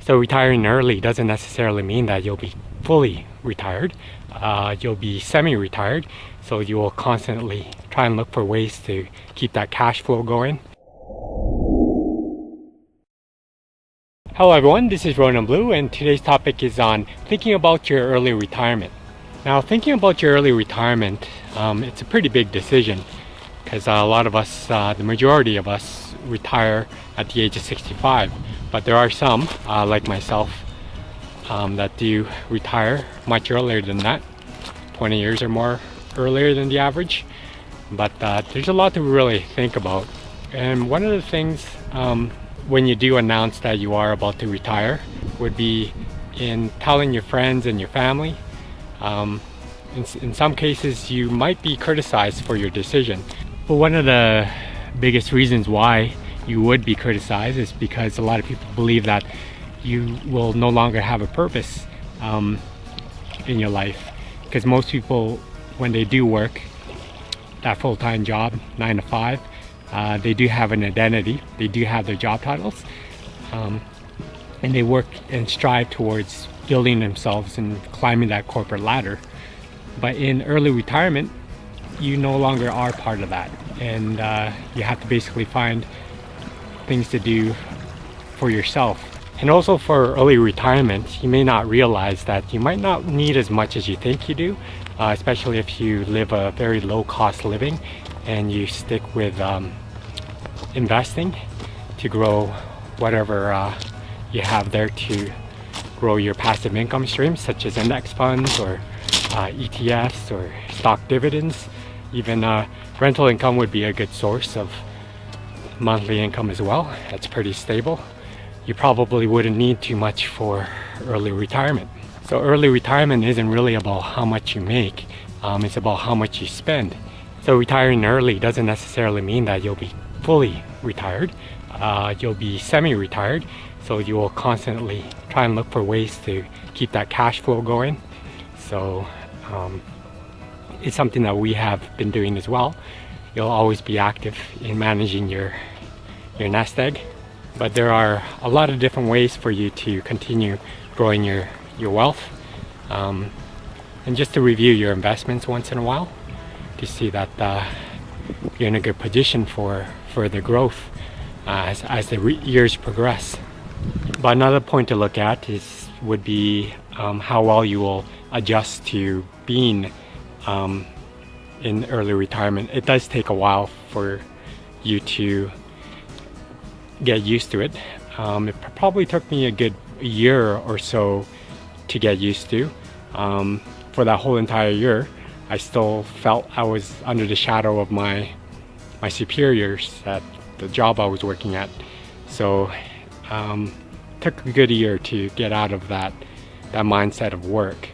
So retiring early doesn't necessarily mean that you'll be fully retired. You'll be semi-retired, so you will constantly try and look for ways to keep that cash flow going. Hello everyone, this is Ronan Blue, and today's topic is on thinking about your early retirement. Now, thinking about your early retirement, it's a pretty big decision because a lot of us, the majority of us, retire at the age of 65. But there are some, like myself, that do retire much earlier than that, 20 years or more earlier than the average. But there's a lot to really think about. And one of the things when you do announce that you are about to retire would be in telling your friends and your family. In some cases, you might be criticized for your decision. But one of the biggest reasons why you would be criticized is because a lot of people believe that you will no longer have a purpose in your life. Because most people, when they do work that full-time job, 9 to 5, they do have an identity, they do have their job titles, and they work and strive towards building themselves and climbing that corporate ladder. But in early retirement, you no longer are part of that, and you have to basically find things to do for yourself. And also for early retirement, you may not realize that you might not need as much as you think you do, especially if you live a very low cost living and you stick with investing to grow whatever you have there to grow your passive income streams, such as index funds or ETFs or stock dividends. Even rental income would be a good source of monthly income as well. That's pretty stable. You probably wouldn't need too much for early retirement. So early retirement isn't really about how much you make, it's about how much you spend. So retiring early doesn't necessarily mean that you'll be fully retired. You'll be semi-retired, so you will constantly try and look for ways to keep that cash flow going. So it's something that we have been doing as well. You'll always be active in managing your nest egg, but there are a lot of different ways for you to continue growing your wealth, and just to review your investments once in a while to see that you're in a good position for further growth as the years progress. But another point to look at would be how well you will adjust to being in early retirement. It does take a while for you to get used to it. It probably took me a good year or so to get used to. For that whole entire year, I still felt I was under the shadow of my superiors at the job I was working at. So took a good year to get out of that mindset of work.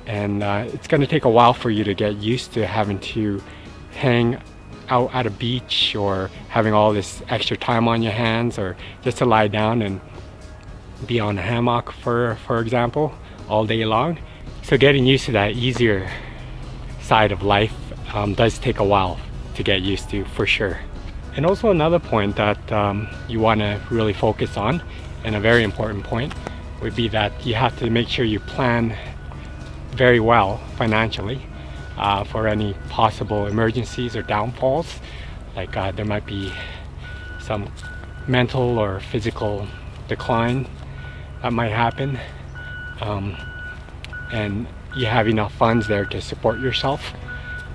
And it's going to take a while for you to get used to having to hang out at a beach or having all this extra time on your hands, or just to lie down and be on a hammock, for example, all day long. So getting used to that easier side of life does take a while to get used to, for sure. And also another point that you want to really focus on, and a very important point, would be that you have to make sure you plan very well financially for any possible emergencies or downfalls. Like there might be some mental or physical decline that might happen, and you have enough funds there to support yourself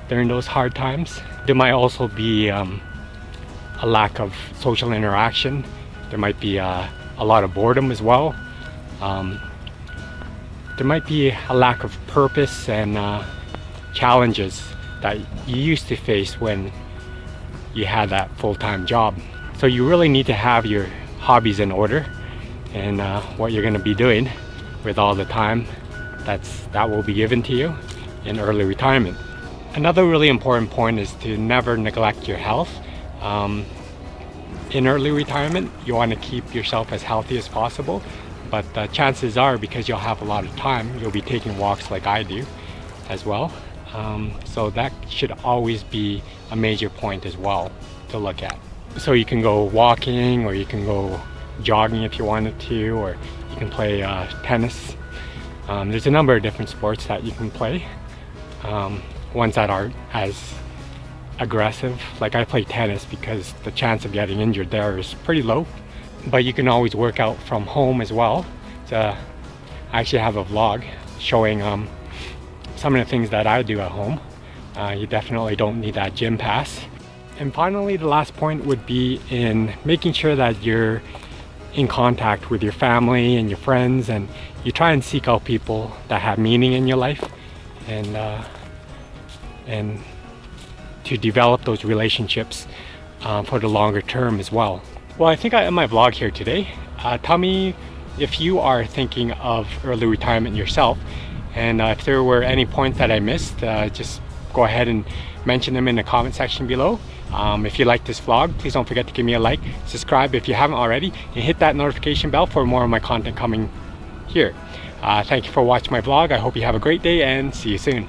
during those hard times. There might also be a lack of social interaction. There might be a lot of boredom as well. There might be a lack of purpose and challenges that you used to face when you had that full-time job. So you really need to have your hobbies in order, and what you're going to be doing with all the time that will be given to you in early retirement. Another really important point is to never neglect your health. In early retirement, you want to keep yourself as healthy as possible, but chances are, because you'll have a lot of time, you'll be taking walks like I do as well. So that should always be a major point as well to look at. So you can go walking, or you can go jogging if you wanted to, or you can play tennis. There's a number of different sports that you can play. Ones that aren't as aggressive. Like I play tennis because the chance of getting injured there is pretty low. But you can always work out from home as well. I actually have a vlog showing some of the things that I do at home. You definitely don't need that gym pass. And finally, the last point would be in making sure that you're in contact with your family and your friends, and you try and seek out people that have meaning in your life, and to develop those relationships for the longer term as well. Well, I think I end my vlog here today. Tell me if you are thinking of early retirement yourself, and if there were any points that I missed, just go ahead and mention them in the comment section below. If you like this vlog, please don't forget to give me a like, subscribe if you haven't already, and hit that notification bell for more of my content coming here. Thank you for watching my vlog. I hope you have a great day and see you soon.